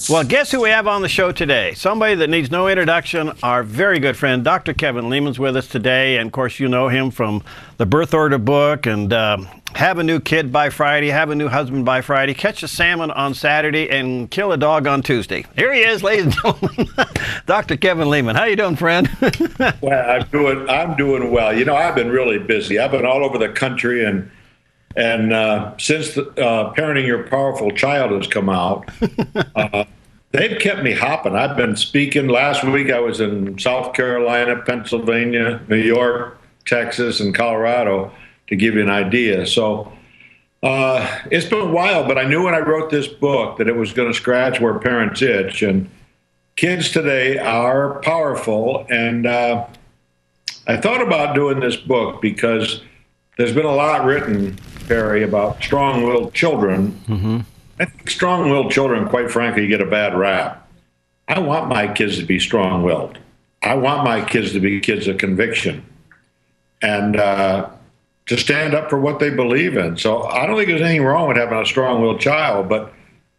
Well, guess who we have on the show today? Somebody that needs no introduction. Our very good friend, Dr. Kevin Leman's with us today. And, of course, you know him from the Birth Order book and Have a New Kid by Friday, Have a New Husband by Friday, Catch a Salmon on Saturday, and Kill a Dog on Tuesday. Here he is, ladies and gentlemen, Dr. Kevin Leman. How you doing, friend? Well, I'm doing well. You know, I've been really busy. I've been all over the country, and since Parenting Your Powerful Child has come out, they've kept me hopping. I've been speaking. Last week I was in South Carolina, Pennsylvania, New York, Texas, and Colorado, to give you an idea. So it's been a while, but I knew when I wrote this book that it was going to scratch where parents itch. And kids today are powerful. And I thought about doing this book because there's been a lot written, Perry, about strong-willed children. Mm-hmm. I think strong-willed children, quite frankly, get a bad rap. I want my kids to be strong-willed. I want my kids to be kids of conviction and to stand up for what they believe in. So I don't think there's anything wrong with having a strong-willed child, but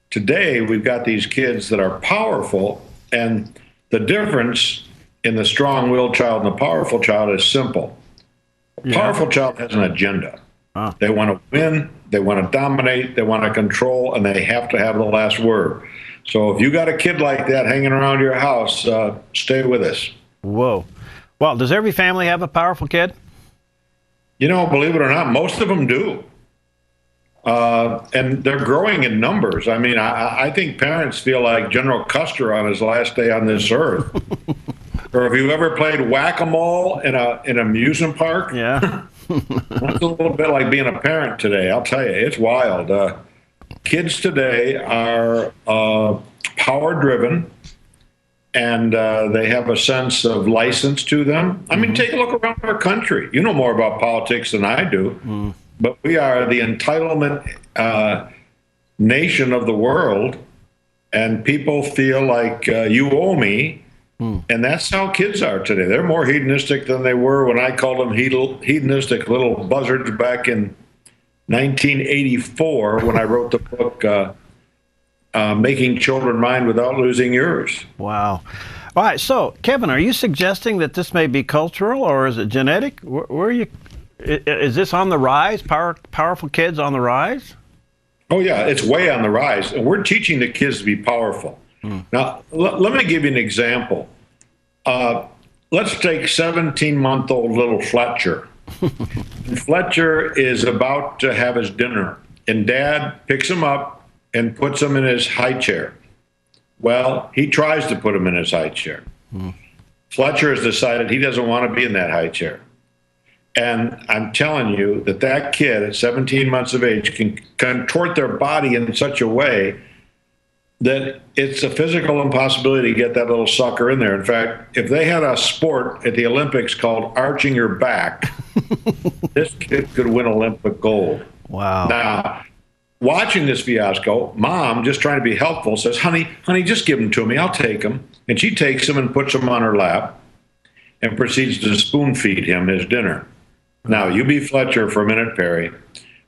today we've got these kids that are powerful, and the difference in the strong-willed child and the powerful child is simple. A powerful child has an agenda. They want to win, they want to dominate, they want to control, and they have to have the last word. So if you got a kid like that hanging around your house, stay with us. Whoa. Well, does every family have a powerful kid? You know, believe it or not, most of them do. And they're growing in numbers. I mean, I think parents feel like General Custer on his last day on this earth. Or have you ever played whack-a-mole in an amusement park? Yeah. It's a little bit like being a parent today. I'll tell you, it's wild. Kids today are power-driven, and they have a sense of license to them. I mean, take a look around our country. You know more about politics than I do, but we are the entitlement nation of the world, and people feel like you owe me. And that's how kids are today. They're more hedonistic than they were when I called them hedonistic little buzzards back in 1984 when I wrote the book, Making Children Mind Without Losing Yours. Wow. All right. So, Kevin, are you suggesting that this may be cultural or is it genetic? Where are you? Is this on the rise? Powerful kids on the rise? Oh, yeah. It's way on the rise. And we're teaching the kids to be powerful. Now, let me give you an example. Let's take 17-month-old little Fletcher. Fletcher is about to have his dinner, and Dad picks him up and puts him in his high chair. Well, he tries to put him in his high chair. Fletcher has decided he doesn't want to be in that high chair. And I'm telling you that kid at 17 months of age can contort their body in such a way that it's a physical impossibility to get that little sucker in there. In fact, if they had a sport at the Olympics called arching your back, this kid could win Olympic gold. Wow. Now, watching this fiasco, Mom, just trying to be helpful, says, honey, just give him to me. I'll take him. And she takes him and puts him on her lap and proceeds to spoon feed him his dinner. Now, you be Fletcher for a minute, Perry.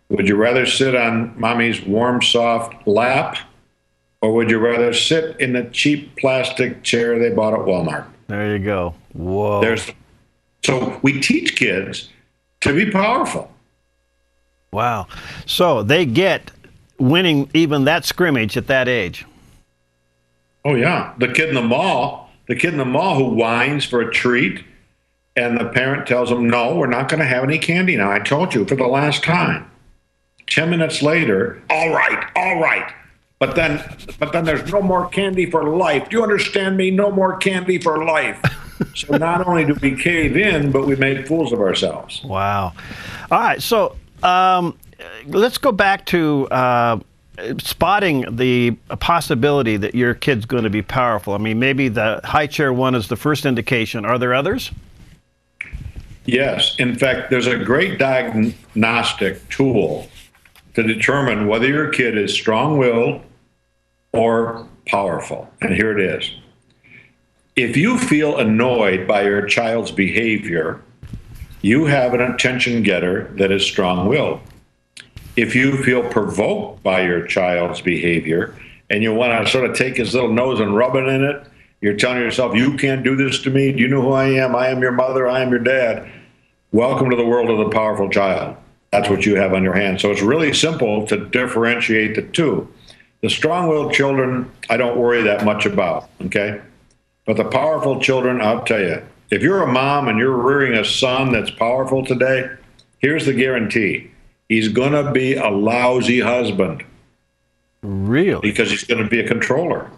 Would you rather sit on Mommy's warm, soft lap, or would you rather sit in the cheap plastic chair they bought at Walmart? There you go. Whoa. So we teach kids to be powerful. Wow. So they get winning even that scrimmage at that age. Oh, yeah. The kid in the mall who whines for a treat, and the parent tells him, no, we're not going to have any candy now. I told you for the last time. 10 minutes later, all right. But then there's no more candy for life. Do you understand me? No more candy for life. So not only do we cave in, but we make fools of ourselves. Wow. All right. So let's go back to spotting the possibility that your kid's going to be powerful. I mean, maybe the high chair one is the first indication. Are there others? Yes. In fact, there's a great diagnostic tool to determine whether your kid is strong-willed or powerful. And here it is. If you feel annoyed by your child's behavior, you have an attention getter that is strong-willed. If you feel provoked by your child's behavior and you want to sort of take his little nose and rub it in it. You're telling yourself, you can't do this to me. Do you know who I am? I am your mother. I am your dad. Welcome to the world of the powerful child. That's what you have on your hands. So it's really simple to differentiate the two. The strong-willed children, I don't worry that much about, okay? But the powerful children, I'll tell you, if you're a mom and you're rearing a son that's powerful today, here's the guarantee. He's going to be a lousy husband. Really? Because he's going to be a controller.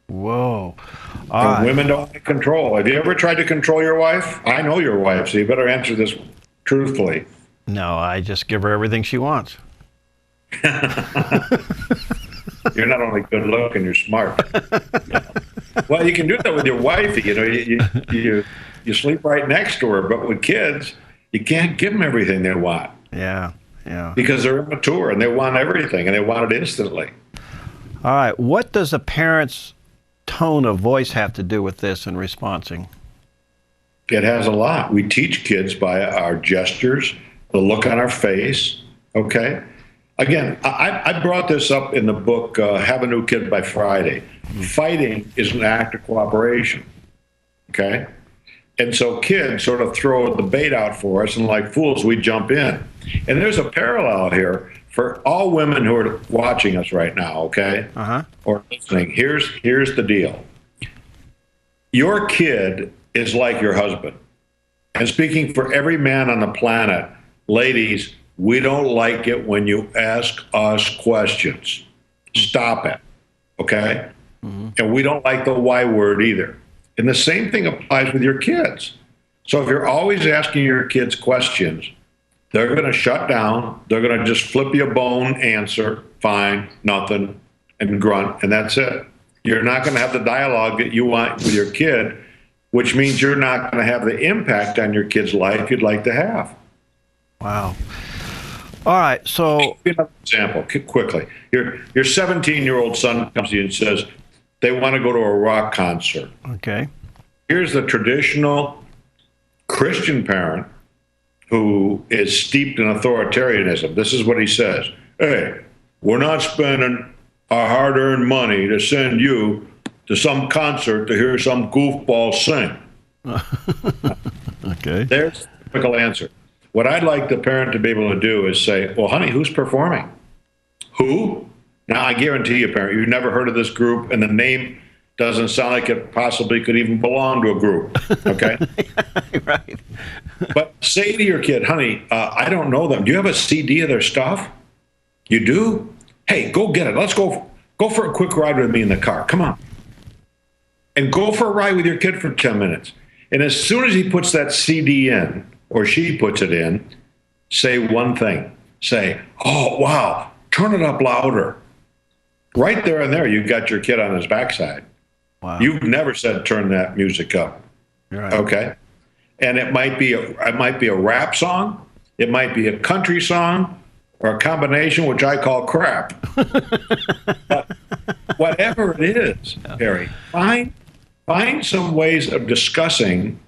Whoa. And women don't like control. Have you ever tried to control your wife? I know your wife, so you better answer this truthfully. No, I just give her everything she wants. You're not only good looking, you're smart. Well, you can do that with your wife. You know, you sleep right next to her. But with kids, you can't give them everything they want. Yeah, yeah. Because they're immature and they want everything and they want it instantly. All right. What does a parent's tone of voice have to do with this and responding? It has a lot. We teach kids by our gestures, the look on our face. Okay. Again, I brought this up in the book, Have a New Kid by Friday. Fighting is an act of cooperation. Okay. And so kids sort of throw the bait out for us, and like fools, we jump in. And there's a parallel here for all women who are watching us right now, okay? Or listening. Here's the deal. Your kid is like your husband. And speaking for every man on the planet, ladies, we don't like it when you ask us questions. Stop it, okay? And we don't like the why word either. And the same thing applies with your kids. So if you're always asking your kids questions, they're going to shut down. They're going to just flip you a bone, answer, fine, nothing, and grunt, and that's it. You're not going to have the dialogue that you want with your kid, which means you're not going to have the impact on your kid's life you'd like to have. Wow. All right, so... Another example, quickly. Your 17-year-old son comes to you and says, they want to go to a rock concert. Okay. Here's the traditional Christian parent who is steeped in authoritarianism. This is what he says. Hey, we're not spending our hard-earned money to send you to some concert to hear some goofball sing. Okay. There's the typical answer. What I'd like the parent to be able to do is say, well, honey, who's performing? Who? Now, I guarantee you, parent, you've never heard of this group, and the name doesn't sound like it possibly could even belong to a group, okay? Right. But say to your kid, honey, I don't know them. Do you have a CD of their stuff? You do? Hey, go get it. Let's go for a quick ride with me in the car. Come on. And go for a ride with your kid for 10 minutes. And as soon as he puts that CD in, or she puts it in, say one thing. Say, oh, wow, turn it up louder. Right there and there, you've got your kid on his backside. Wow. You've never said turn that music up. Right. Okay? And it might be a rap song, it might be a country song, or a combination, which I call crap. But whatever it is, Harry, find some ways of discussing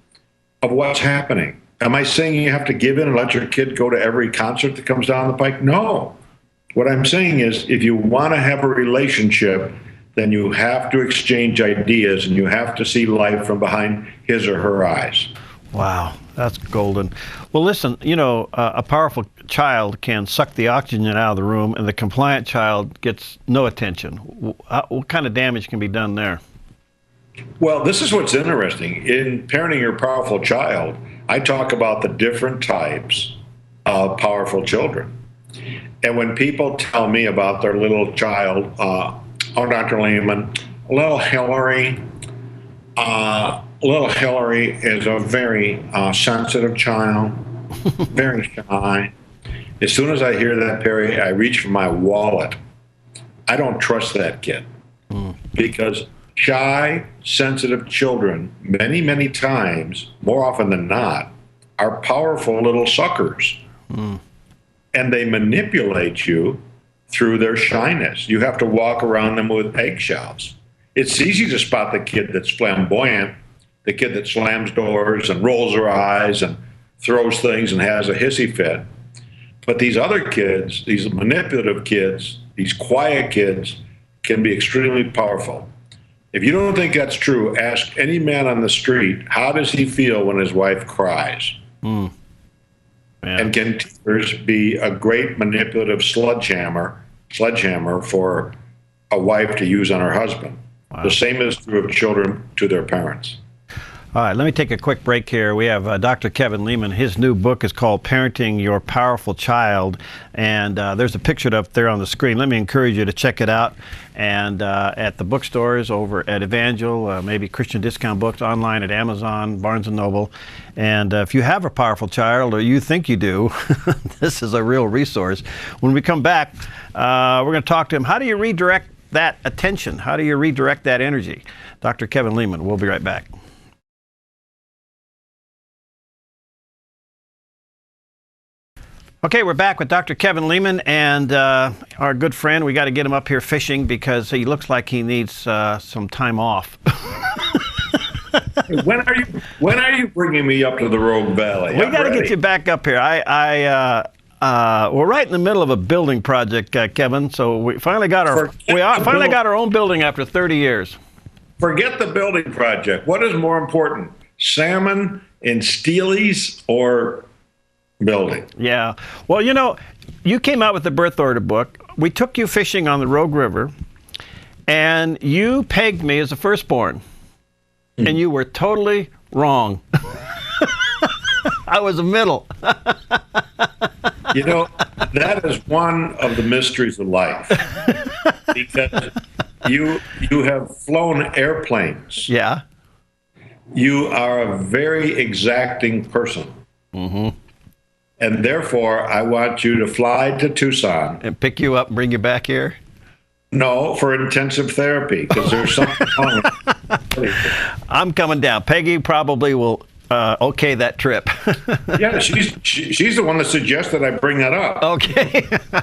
of what's happening. Am I saying you have to give in and let your kid go to every concert that comes down the pike? No. What I'm saying is, if you want to have a relationship, then you have to exchange ideas and you have to see life from behind his or her eyes. Wow, that's golden. Well, listen, you know, a powerful child can suck the oxygen out of the room, and the compliant child gets no attention. What kind of damage can be done there? Well, this is what's interesting. In Parenting Your Powerful Child, I talk about the different types of powerful children. And when people tell me about their little child, oh, Dr. Leman, little Hillary is a very sensitive child, very shy. As soon as I hear that, Perry, I reach for my wallet. I don't trust that kid because shy, sensitive children, many, many times, more often than not, are powerful little suckers. And they manipulate you through their shyness. You have to walk around them with eggshells. It's easy to spot the kid that's flamboyant, the kid that slams doors and rolls her eyes and throws things and has a hissy fit. But these other kids, these manipulative kids, these quiet kids, can be extremely powerful. If you don't think that's true, ask any man on the street, how does he feel when his wife cries? Mm. Yeah. And can tears be a great manipulative sledgehammer for a wife to use on her husband? Wow. The same is true of children to their parents. All right, let me take a quick break here. We have Dr. Kevin Leman. His new book is called Parenting Your Powerful Child, and there's a picture up there on the screen. Let me encourage you to check it out, and at the bookstores over at Evangel, maybe Christian Discount Books, online at Amazon, Barnes & Noble. And if you have a powerful child, or you think you do, this is a real resource. When we come back, we're going to talk to him. How do you redirect that attention? How do you redirect that energy? Dr. Kevin Leman, we'll be right back. Okay, we're back with Dr. Kevin Leman and our good friend. We got to get him up here fishing because he looks like he needs some time off. When are you bringing me up to the Rogue Valley? We got to get you back up here. We're right in the middle of a building project, Kevin. So we finally got our own building after 30 years. Forget the building project. What is more important, salmon and steelies or building? Yeah. Well, you know, you came out with the Birth Order book. We took you fishing on the Rogue River, and you pegged me as a firstborn, and you were totally wrong. I was a middle. You know, that is one of the mysteries of life, because you have flown airplanes. Yeah. You are a very exacting person. Mm-hmm. And therefore, I want you to fly to Tucson. And pick you up and bring you back here? No, for intensive therapy, because there's something wrong. I'm coming down. Peggy probably will okay that trip. Yeah, she's the one that suggested I bring that up. Okay. All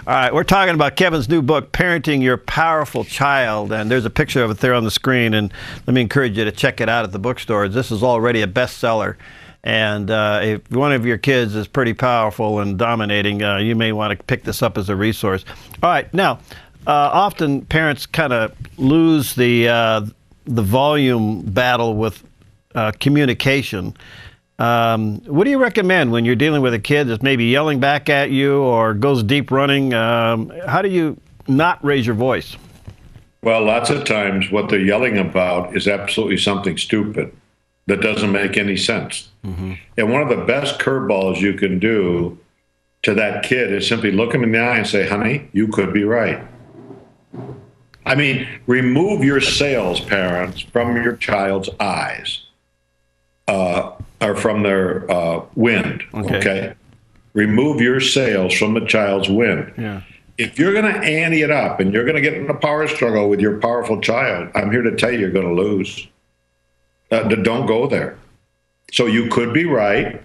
right, we're talking about Kevin's new book, Parenting Your Powerful Child, and there's a picture of it there on the screen, and let me encourage you to check it out at the bookstores. This is already a bestseller. And if one of your kids is pretty powerful and dominating, you may want to pick this up as a resource. All right, now, often parents kind of lose the volume battle with communication. What do you recommend when you're dealing with a kid that's maybe yelling back at you or goes deep running? How do you not raise your voice? Well, lots of times what they're yelling about is absolutely something stupid that doesn't make any sense. Mm-hmm. And one of the best curveballs you can do to that kid is simply look him in the eye and say, honey, you could be right. I mean, remove your sails, parents, from your child's eyes, or from their wind, okay? Remove your sails from the child's wind. Yeah. If you're going to ante it up and you're going to get in a power struggle with your powerful child, I'm here to tell you you're going to lose. Don't go there. So you could be right.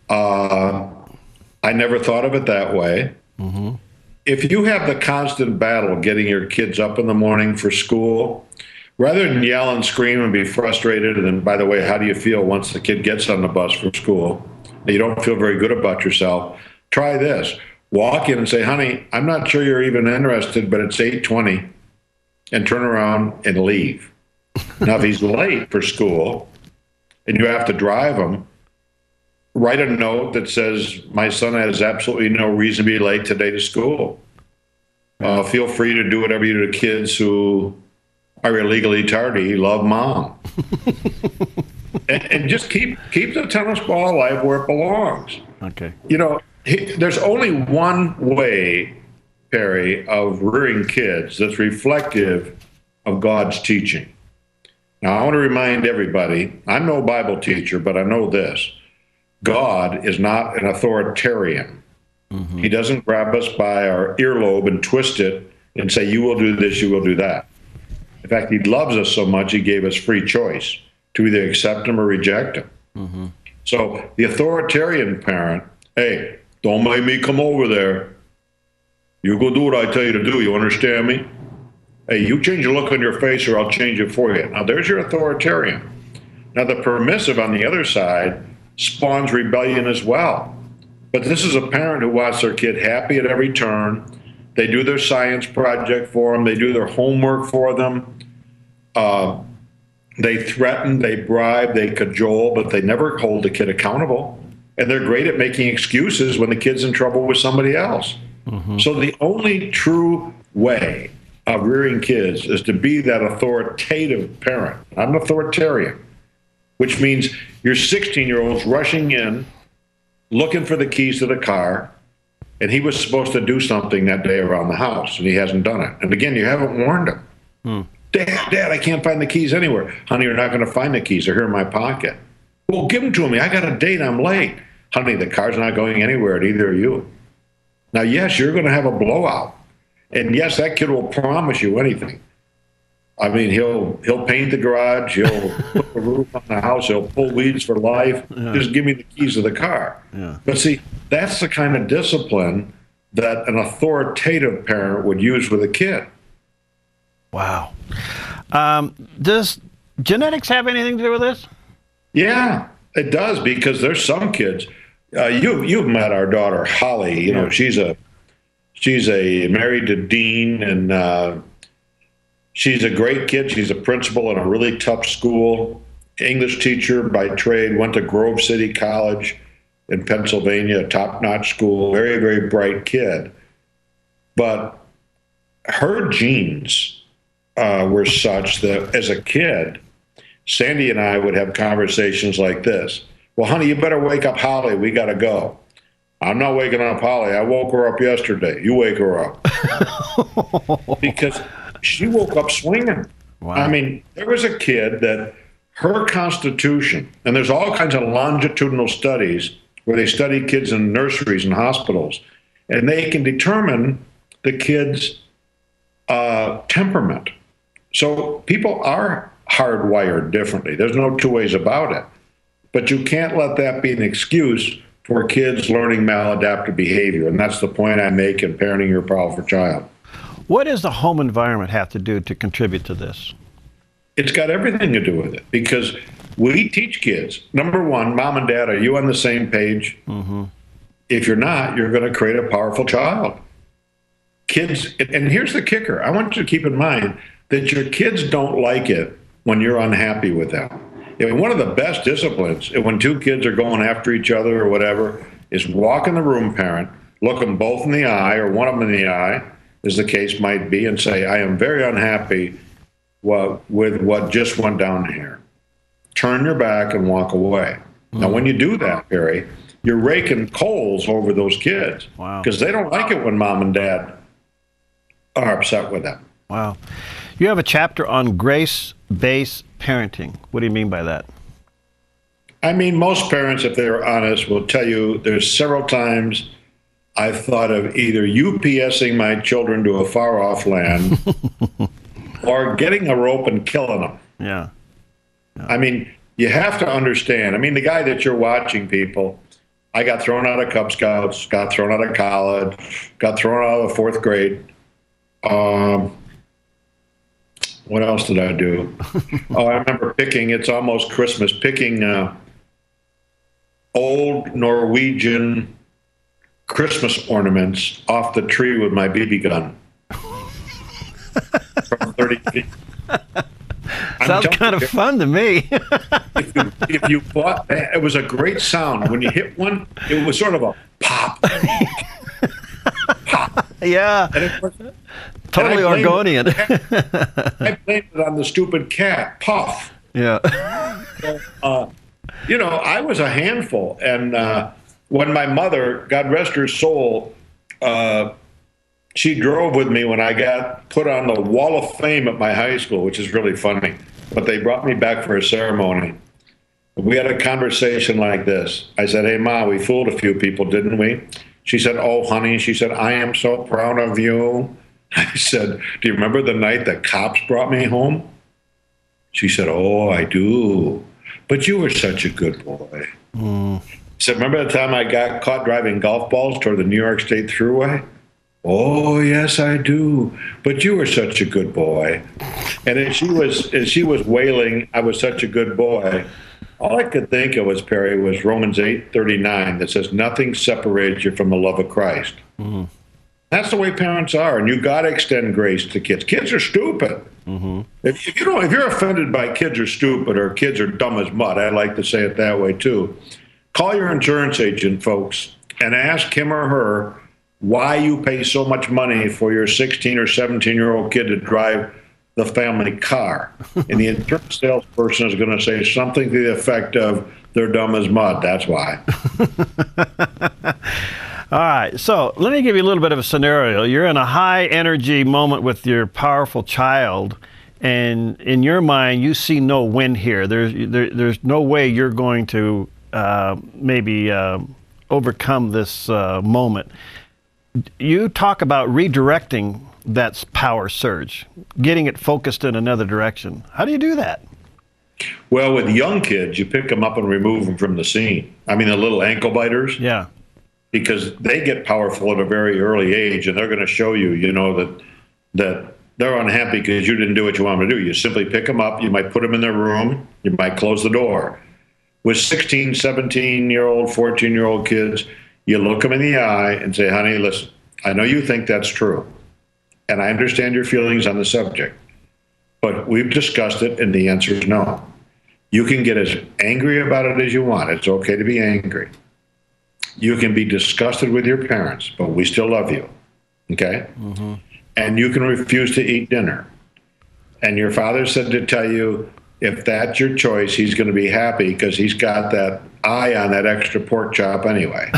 I never thought of it that way. Mm-hmm. If you have the constant battle getting your kids up in the morning for school, rather than yell and scream and be frustrated, and then, by the way, how do you feel once the kid gets on the bus from school and you don't feel very good about yourself, try this. Walk in and say, honey, I'm not sure you're even interested, but it's 8:20, and turn around and leave. Now, if he's late for school and you have to drive him, write a note that says, my son has absolutely no reason to be late today to school. Feel free to do whatever you do to kids who are illegally tardy. Love, Mom. and just keep the tennis ball alive where it belongs. Okay. You know, there's only one way, Perry, of rearing kids that's reflective of God's teaching. Now, I want to remind everybody, I'm no Bible teacher, but I know this. God is not an authoritarian. Mm-hmm. He doesn't grab us by our earlobe and twist it and say, you will do this, you will do that. In fact, he loves us so much, he gave us free choice to either accept him or reject him. Mm-hmm. So the authoritarian parent, hey, don't make me come over there. You go do what I tell you to do, you understand me? Hey, you change the look on your face or I'll change it for you. Now, there's your authoritarian. Now, the permissive on the other side spawns rebellion as well. But this is a parent who wants their kid happy at every turn, They do their science project for them. They do their homework for them. They threaten, they bribe, they cajole, but they never hold the kid accountable. And they're great at making excuses when the kid's in trouble with somebody else. So the only true way of rearing kids is to be that authoritative parent. I'm an authoritarian, which means your 16-year-old's rushing in, looking for the keys to the car, and he was supposed to do something that day around the house, and he hasn't done it. And again, you haven't warned him. Dad, I can't find the keys anywhere. Honey, you're not going to find the keys. They're here in my pocket. Well, give them to me. I got a date. I'm late. Honey, the car's not going anywhere, and either are you. Now, yes, you're going to have a blowout. And yes, that kid will promise you anything. I mean, he'll paint the garage. He'll put the roof on the house. He'll pull weeds for life. Just give me the keys to the car. But see, that's the kind of discipline that an authoritative parent would use with a kid. Wow. Does genetics have anything to do with this? Yeah, it does, because there's some kids. You've met our daughter Holly. You know, she's married to Dean, and she's a great kid. She's a principal in a really tough school, English teacher by trade, went to Grove City College in Pennsylvania, a top-notch school, very, very bright kid. But her genes were such that as a kid, Sandy and I would have conversations like this. Well, honey, you better wake up Holly. We got to go. I'm not waking up Holly. I woke her up yesterday. You wake her up. Because she woke up swinging. Wow. I mean, there was a kid that her constitution, and there's all kinds of longitudinal studies where they study kids in nurseries and hospitals, and they can determine the kid's temperament. So people are hardwired differently. There's no two ways about it. But you can't let that be an excuse for kids learning maladaptive behavior. And that's the point I make in Parenting Your Powerful Child. What does the home environment have to do to contribute to this? It's got everything to do with it, because we teach kids. Number one, mom and dad, are you on the same page? If you're not, you're going to create a powerful child. Kids, and here's the kicker. I want you to keep in mind that your kids don't like it when you're unhappy with them. One of the best disciplines, when two kids are going after each other or whatever, is walk in the room, parent, look them both in the eye, or one of them in the eye, as the case might be, and say, I am very unhappy with what just went down here. Turn your back and walk away. Now, when you do that, Barry, you're raking coals over those kids. Wow. Because they don't like it when mom and dad are upset with them. Wow. You have a chapter on grace-based parenting. What do you mean by that? I mean, most parents, if they're honest, will tell you there's several times I've thought of either UPSing my children to a far-off land or getting a rope and killing them. Yeah. I mean, you have to understand. I mean, the guy that you're watching, people, I got thrown out of Cub Scouts, got thrown out of college, got thrown out of the 4th grade. What else did I do? I remember picking, it's almost Christmas, picking old Norwegian Christmas ornaments off the tree with my BB gun. From 30 feet. Sounds kind of fun to me. if you bought, it was a great sound. When you hit one, it was sort of a pop. Pop. Yeah. And it was, totally Oregonian. I blamed it on the stupid cat, Puff. Yeah. So, you know, I was a handful. And when my mother, God rest her soul, she drove with me when I got put on the Wall of Fame at my high school, which is really funny. But they brought me back for a ceremony. We had a conversation like this. I said, hey, Ma, we fooled a few people, didn't we? She said, oh, honey. She said, I am so proud of you. I said, do you remember the night the cops brought me home? She said, oh, I do. But you were such a good boy. I said, remember the time I got caught driving golf balls toward the New York State Thruway? Oh, yes, I do. But you were such a good boy. And as she was wailing, I was such a good boy, all I could think of was, Perry, was Romans 8:39 that says, nothing separates you from the love of Christ. That's the way parents are, and you got to extend grace to kids. Kids are stupid. If you're offended by kids are stupid or kids are dumb as mud, I like to say it that way too. Call your insurance agent, folks, and ask him or her why you pay so much money for your 16 or 17-year-old kid to drive the family car. And the insurance salesperson is going to say something to the effect of, they're dumb as mud. That's why. All right, so let me give you a little bit of a scenario. You're in a high energy moment with your powerful child, and in your mind, you see no win here. There's no way you're going to maybe overcome this moment. You talk about redirecting that power surge, getting it focused in another direction. How do you do that? Well, with young kids, you pick them up and remove them from the scene. I mean, the little ankle biters. Yeah. Because they get powerful at a very early age, and they're going to show you, that they're unhappy because you didn't do what you want them to do. You simply pick them up. You might put them in their room. You might close the door. With 16, 17-year-old, 14-year-old kids, you look them in the eye and say, honey, listen, I know you think that's true, and I understand your feelings on the subject, but we've discussed it, and the answer is no. You can get as angry about it as you want. It's okay to be angry. You can be disgusted with your parents, but we still love you, okay? And you can refuse to eat dinner. And your father said to tell you, if that's your choice, he's going to be happy because he's got that eye on that extra pork chop anyway.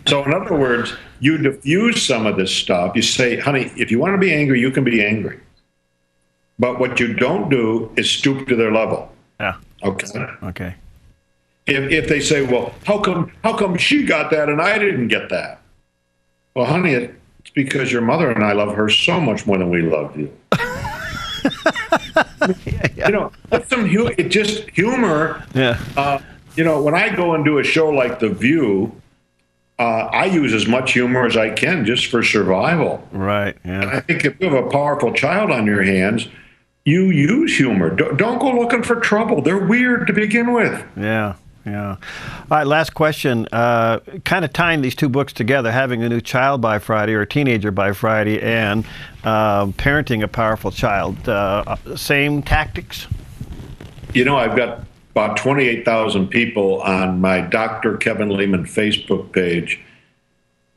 So in other words, you diffuse some of this stuff. You say, honey, if you want to be angry, you can be angry. But what you don't do is stoop to their level. Yeah. Okay? Okay. If they say, well, how come she got that and I didn't get that? Well, honey, it's because your mother and I love her so much more than we love you. Put some humor. Yeah. When I go and do a show like The View, I use as much humor as I can just for survival. Right. Yeah. And I think if you have a powerful child on your hands, you use humor. Don't go looking for trouble. They're weird to begin with. Yeah. Yeah. All right, last question. Kind of tying these two books together, having a new child by Friday or a teenager by Friday and parenting a powerful child. Same tactics? I've got about 28,000 people on my Dr. Kevin Leman Facebook page.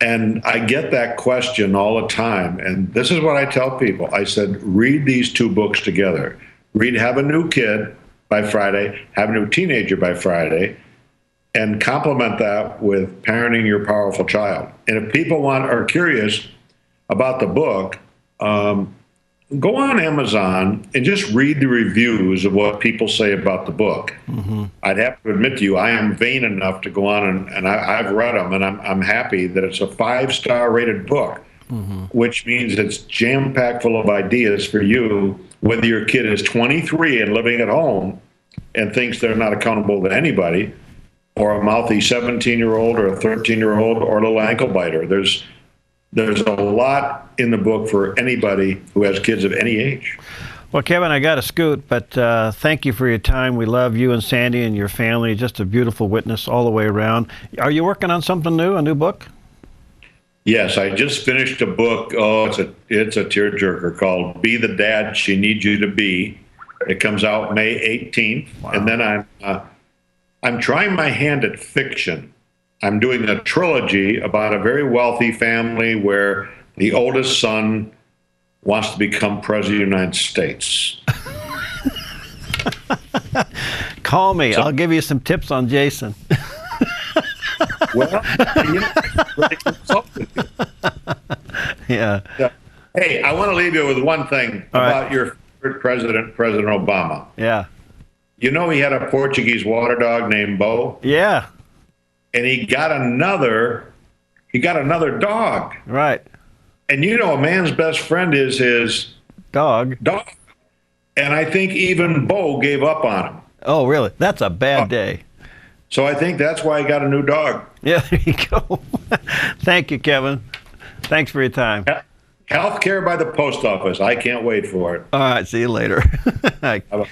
And I get that question all the time. And this is what I tell people. I said, read these two books together. Read Have a New Kid by Friday, Have a New Teenager by Friday, and complement that with Parenting Your Powerful Child. And if people are curious about the book, go on Amazon and just read the reviews of what people say about the book. I'd have to admit to you, I am vain enough to go on and I've read them, and I'm happy that it's a 5-star rated book, which means it's jam-packed full of ideas for you, whether your kid is 23 and living at home and thinks they're not accountable to anybody, or a mouthy 17-year-old or a 13-year-old or a little ankle biter. There's a lot in the book for anybody who has kids of any age. Well, Kevin, I got to scoot, but thank you for your time. We love you and Sandy and your family. Just a beautiful witness all the way around. Are you working on something new, a new book? Yes, I just finished a book. Oh, it's a tearjerker called "Be the Dad She Needs You to Be." It comes out May 18th, wow. And then I'm trying my hand at fiction. I'm doing a trilogy about a very wealthy family where the oldest son wants to become president of the United States. Call me. I'll give you some tips on Jason. Well, yeah. Hey, I want to leave you with one thing about your favorite president, President Obama. Yeah. He had a Portuguese water dog named Bo. Yeah. And he got another dog. Right. And a man's best friend is his dog. And I think even Bo gave up on him. Oh, really? That's a bad day. So I think that's why he got a new dog. Yeah, there you go. Thank you, Kevin. Thanks for your time. Healthcare by the post office. I can't wait for it. All right, see you later. Bye-bye.